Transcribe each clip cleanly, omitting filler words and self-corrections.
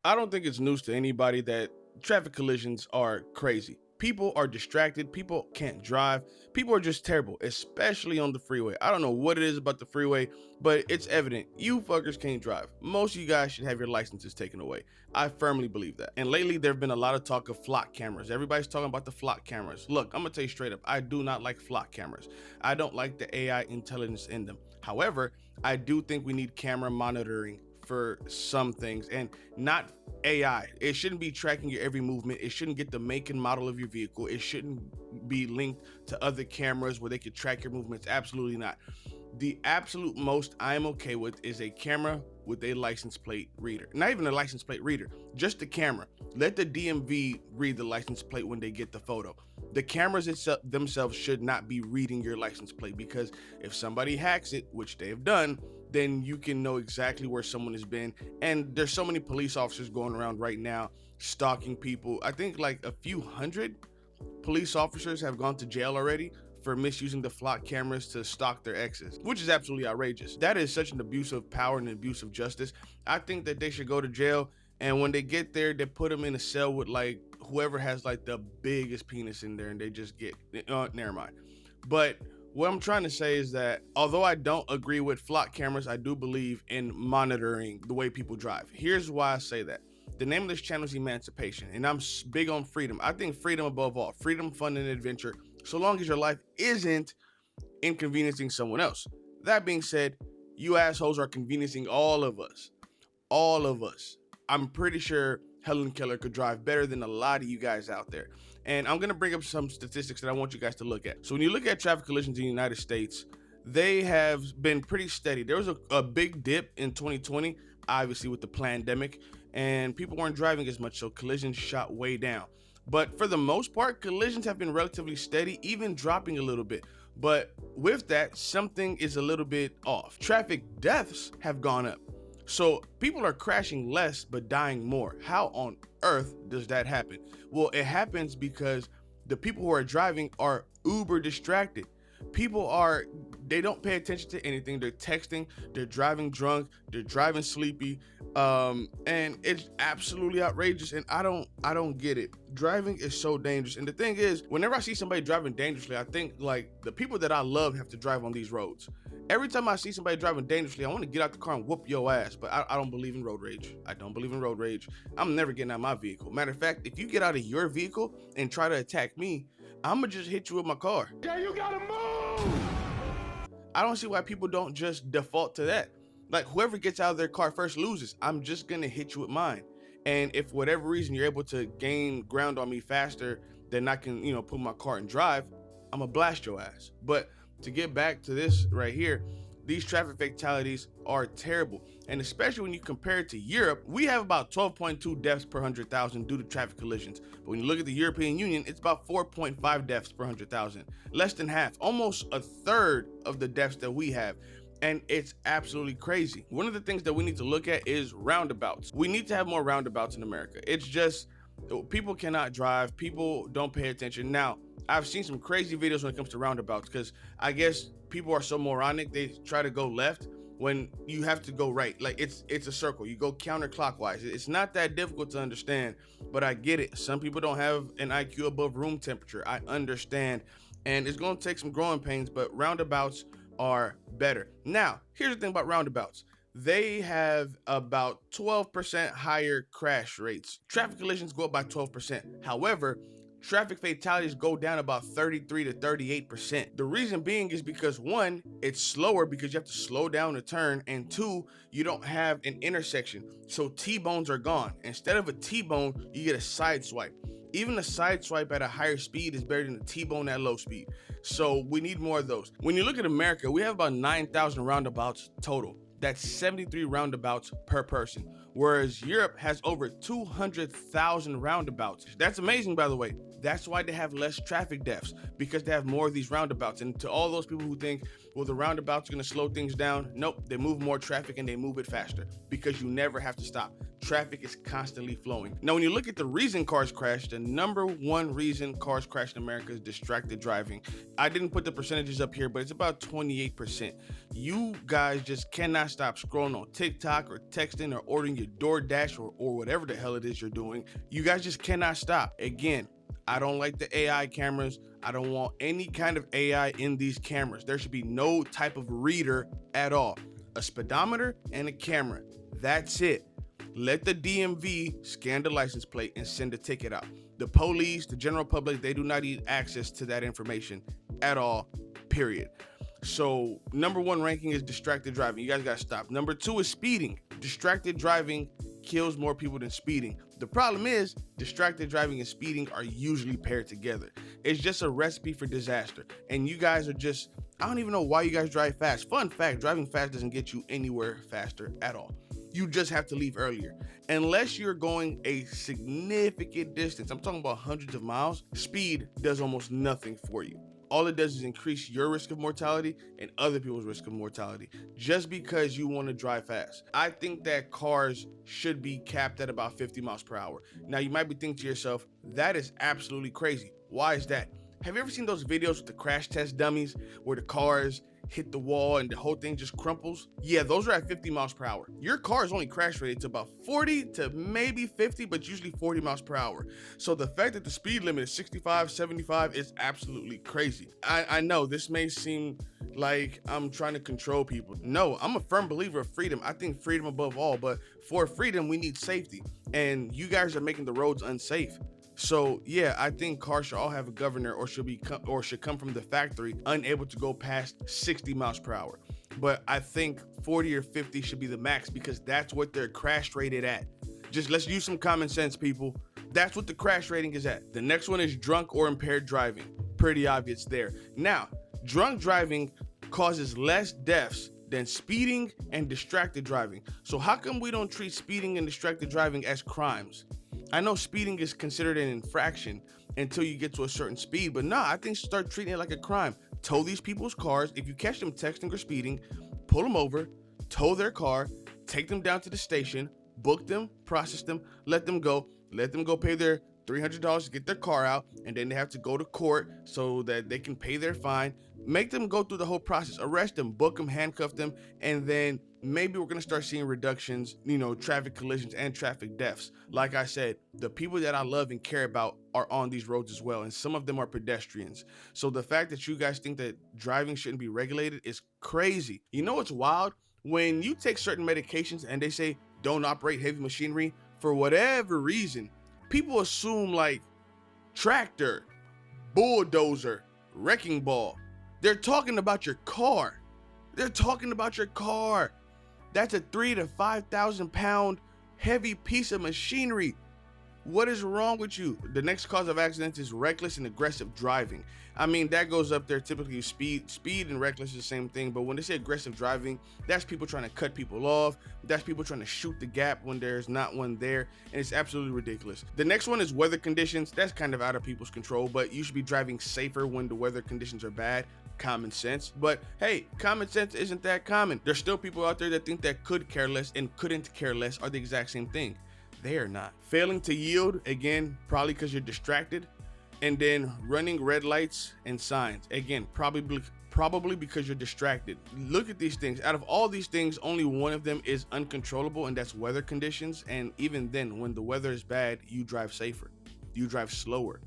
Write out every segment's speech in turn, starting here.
I don't think it's news to anybody that traffic collisions are crazy. People are distracted. People can't drive. People are just terrible, especially on the freeway. I don't know what it is about the freeway, but it's evident. You fuckers can't drive. Most of you guys should have your licenses taken away. I firmly believe that. And lately, there have been a lot of talk of flock cameras. Everybody's talking about the flock cameras. Look, I'm going to tell you straight up, I do not like flock cameras. I don't like the AI intelligence in them. However, I do think we need camera monitoring for some things, and not AI. It shouldn't be tracking your every movement. It shouldn't get the make and model of your vehicle. It shouldn't be linked to other cameras where they could track your movements. Absolutely not. The absolute most I'm okay with is a camera with a license plate reader. Not even a license plate reader, just the camera. Let the DMV read the license plate when they get the photo. The cameras themselves should not be reading your license plate, because if somebody hacks it, which they've done, then you can know exactly where someone has been. And there's so many police officers going around right now stalking people. I think like a few hundred police officers have gone to jail already for misusing the flock cameras to stalk their exes, which is absolutely outrageous. That is such an abuse of power and an abuse of justice. I think that they should go to jail, and when they get there, they put them in a cell with like whoever has like the biggest penis in there, and they just get, never mind. But what I'm trying to say is that although I don't agree with flock cameras, I do believe in monitoring the way people drive. Here's why I say that. The name of this channel is Emancipation, and I'm big on freedom. I think freedom above all. Freedom, fun, and adventure, so long as your life isn't inconveniencing someone else. That being said, you assholes are conveniencing all of us. All of us. I'm pretty sure Helen Keller could drive better than a lot of you guys out there. And I'm going to bring up some statistics that I want you guys to look at. So when you look at traffic collisions in the United States, they have been pretty steady. There was a big dip in 2020, obviously with the pandemic, and people weren't driving as much, so collisions shot way down. But for the most part, collisions have been relatively steady, even dropping a little bit. But with that, something is a little bit off. Traffic deaths have gone up. So people are crashing less but dying more. How on earth does that happen? Well, it happens because the people who are driving are uber distracted. They don't pay attention to anything. They're texting, they're driving drunk, they're driving sleepy, and it's absolutely outrageous. And I don't get it. Driving is so dangerous. And the thing is, whenever I see somebody driving dangerously, I think like the people that I love have to drive on these roads. Every time I see somebody driving dangerously, I want to get out the car and whoop your ass. But I don't believe in road rage. I don't believe in road rage. I'm never getting out of my vehicle. Matter of fact, if you get out of your vehicle and try to attack me, I'm gonna just hit you with my car. Yeah, you gotta move. I don't see why people don't just default to that. Like, whoever gets out of their car first loses. I'm just gonna hit you with mine. And if for whatever reason you're able to gain ground on me faster than I can, put my car and drive, I'm gonna blast your ass. But to get back to this right here, these traffic fatalities are terrible. And especially when you compare it to Europe, we have about 12.2 deaths per 100,000 due to traffic collisions. But when you look at the European Union, it's about 4.5 deaths per 100,000. Less than half, almost a third of the deaths that we have. And it's absolutely crazy. One of the things that we need to look at is roundabouts. We need to have more roundabouts in America. It's just, people cannot drive. People don't pay attention. Now, I've seen some crazy videos when it comes to roundabouts, because I guess people are so moronic, they try to go left when you have to go right. Like, it's a circle. You go counterclockwise. It's not that difficult to understand, but I get it. Some people don't have an IQ above room temperature. I understand. And it's going to take some growing pains, but roundabouts are better. Now, here's the thing about roundabouts. They have about 12% higher crash rates. Traffic collisions go up by 12%. However, traffic fatalities go down about 33 to 38%. The reason being is because, one, it's slower because you have to slow down to turn, and two, you don't have an intersection. So T-bones are gone. Instead of a T-bone, you get a side swipe. Even a side swipe at a higher speed is better than a T-bone at low speed. So we need more of those. When you look at America, we have about 9,000 roundabouts total. That's 73 roundabouts per person, whereas Europe has over 200,000 roundabouts. That's amazing, by the way. That's why they have less traffic deaths, because they have more of these roundabouts. And to all those people who think, well, the roundabouts are going to slow things down, nope, they move more traffic and they move it faster, because you never have to stop. traffic is constantly flowing. Now, when you look at the reason cars crash, the number one reason cars crash in America is distracted driving. I didn't put the percentages up here, but it's about 28%. You guys just cannot stop scrolling on TikTok or texting or ordering your DoorDash or whatever the hell it is you're doing. You guys just cannot stop. Again, I don't like the AI cameras. I don't want any kind of AI in these cameras. There should be no type of reader at all. A speedometer and a camera. That's it. Let the DMV scan the license plate and send a ticket out. The police, the general public, they do not need access to that information at all, period. So number one ranking is distracted driving. You guys gotta stop. Number two is speeding. Distracted driving kills more people than speeding. The problem is distracted driving and speeding are usually paired together. It's just a recipe for disaster. And you guys are just, I don't even know why you guys drive fast. Fun fact, driving fast doesn't get you anywhere faster at all. You just have to leave earlier. Unless you're going a significant distance, I'm talking about hundreds of miles, speed does almost nothing for you. All it does is increase your risk of mortality and other people's risk of mortality just because you want to drive fast. I think that cars should be capped at about 50 miles per hour. Now, you might be thinking to yourself, that is absolutely crazy. Why is that? Have you ever seen those videos with the crash test dummies where the cars hit the wall and the whole thing just crumples? Yeah, those are at 50 miles per hour. Your car is only crash rated to about 40 to maybe 50, but usually 40 miles per hour. So the fact that the speed limit is 65, 75 is absolutely crazy. I know this may seem like I'm trying to control people. No, I'm a firm believer of freedom. I think freedom above all, but for freedom, we need safety. And you guys are making the roads unsafe. So yeah, I think cars should all have a governor or should come from the factory unable to go past 60 miles per hour. But I think 40 or 50 should be the max because that's what they're crash rated at. Just let's use some common sense, people. That's what the crash rating is at. The next one is drunk or impaired driving. Pretty obvious there. Now, drunk driving causes less deaths than speeding and distracted driving. So how come we don't treat speeding and distracted driving as crimes? I know speeding is considered an infraction until you get to a certain speed, but nah, I think start treating it like a crime. Tow these people's cars. If you catch them texting or speeding, pull them over, tow their car, take them down to the station, book them, process them, let them go pay their $300 to get their car out, and then they have to go to court so that they can pay their fine. Make them go through the whole process, arrest them, book them, handcuff them, and then maybe we're gonna start seeing reductions, traffic collisions and traffic deaths. Like I said, the people that I love and care about are on these roads as well, and some of them are pedestrians. So the fact that you guys think that driving shouldn't be regulated is crazy. You know what's wild? When you take certain medications and they say don't operate heavy machinery, for whatever reason, people assume like tractor, bulldozer, wrecking ball. They're talking about your car. They're talking about your car. That's a 3,000 to 5,000 pound heavy piece of machinery. What is wrong with you? The next cause of accidents is reckless and aggressive driving. I mean, that goes up there. Typically speed and reckless is the same thing, but when they say aggressive driving, that's people trying to cut people off. That's people trying to shoot the gap when there's not one there, and it's absolutely ridiculous. The next one is weather conditions. That's kind of out of people's control, but you should be driving safer when the weather conditions are bad. Common sense. But hey, common sense isn't that common. There's still people out there that think that could care less and couldn't care less are the exact same thing. They are not. Failing to yield, again, probably because you're distracted. And then running red lights and signs, again, probably because you're distracted. Look at these things. Out of all these things, only one of them is uncontrollable, and that's weather conditions. And even then, when the weather is bad, you drive safer. You drive slower.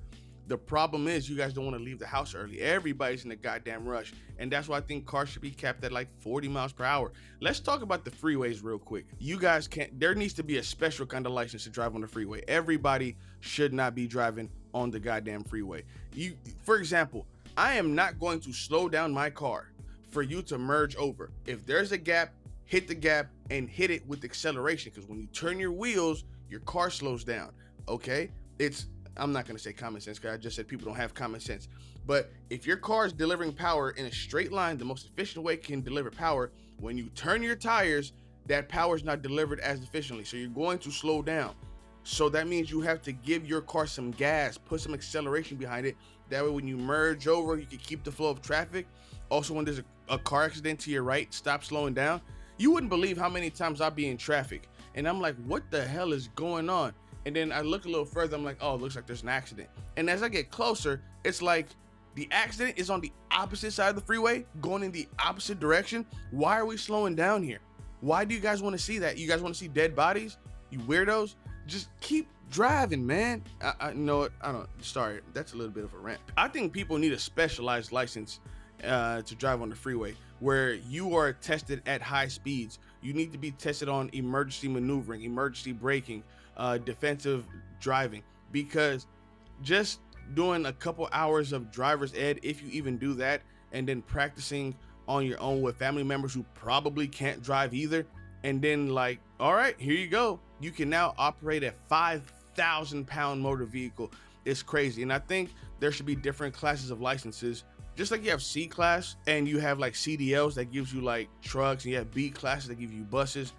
The problem is you guys don't want to leave the house early. Everybody's in a goddamn rush. And that's why I think cars should be capped at like 40 miles per hour. Let's talk about the freeways real quick. You guys can't, there needs to be a special kind of license to drive on the freeway. Everybody should not be driving on the goddamn freeway. For example, I am not going to slow down my car for you to merge over. If there's a gap, hit the gap and hit it with acceleration. Because when you turn your wheels, your car slows down. Okay? I'm not going to say common sense because I just said people don't have common sense. But if your car is delivering power in a straight line, the most efficient way it can deliver power, when you turn your tires, that power is not delivered as efficiently. So you're going to slow down. So that means you have to give your car some gas, put some acceleration behind it. That way when you merge over, you can keep the flow of traffic. Also, when there's a car accident to your right, stop slowing down. You wouldn't believe how many times I'll be in traffic And I'm like, what the hell is going on? And then I look a little further, I'm like, oh, it looks like there's an accident. And as I get closer, it's like the accident is on the opposite side of the freeway, going in the opposite direction. Why are we slowing down here? Why do you guys want to see that? You guys want to see dead bodies? You weirdos? Just keep driving, man. I know it. I don't. Sorry, that's a little bit of a rant. I think people need a specialized license to drive on the freeway, where you are tested at high speeds. You need to be tested on emergency maneuvering, emergency braking, defensive driving, because just doing a couple hours of driver's ed, if you even do that, and then practicing on your own with family members who probably can't drive either, and then like, all right, here you go, you can now operate a 5,000-pound motor vehicle. It's crazy. And I think there should be different classes of licenses, just like you have C class and you have like CDLs that gives you like trucks, and you have B classes that give you buses.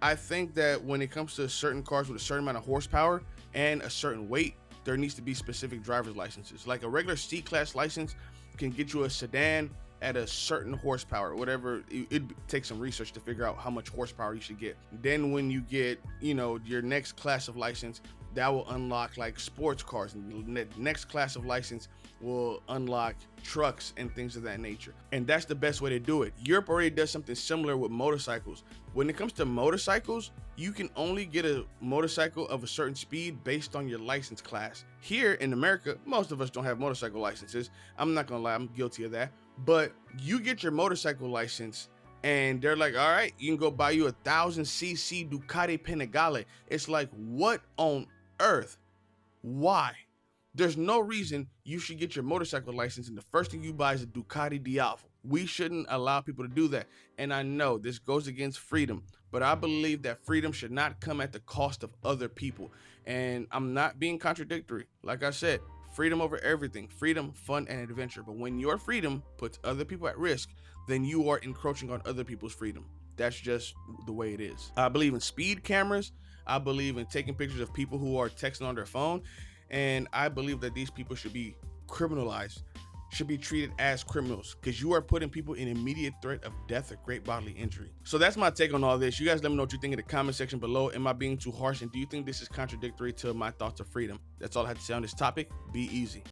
I think that when it comes to certain cars with a certain amount of horsepower and a certain weight, there needs to be specific driver's licenses. Like a regular C class license can get you a sedan at a certain horsepower, whatever. It takes some research to figure out how much horsepower you should get. Then when you get, you know, your next class of license, that will unlock like sports cars, and the next class of license will unlock trucks and things of that nature. And that's the best way to do it. Europe already does something similar with motorcycles. When it comes to motorcycles, you can only get a motorcycle of a certain speed based on your license class. Here in America, most of us don't have motorcycle licenses. I'm not gonna lie, I'm guilty of that. But you get your motorcycle license and they're like, all right, you can go buy you 1,000cc Ducati Panigale. It's like, what on earth? Why? There's no reason you should get your motorcycle license and the first thing you buy is a Ducati Diavolo. We shouldn't allow people to do that. And I know this goes against freedom, but I believe that freedom should not come at the cost of other people. And I'm not being contradictory. Like I said, freedom over everything, freedom, fun, and adventure. But when your freedom puts other people at risk, then you are encroaching on other people's freedom. That's just the way it is. I believe in speed cameras. I believe in taking pictures of people who are texting on their phone. And I believe that these people should be criminalized, should be treated as criminals, because you are putting people in immediate threat of death or great bodily injury. So that's my take on all this. You guys let me know what you think in the comment section below. Am I being too harsh? And do you think this is contradictory to my thoughts of freedom? That's all I have to say on this topic. Be easy.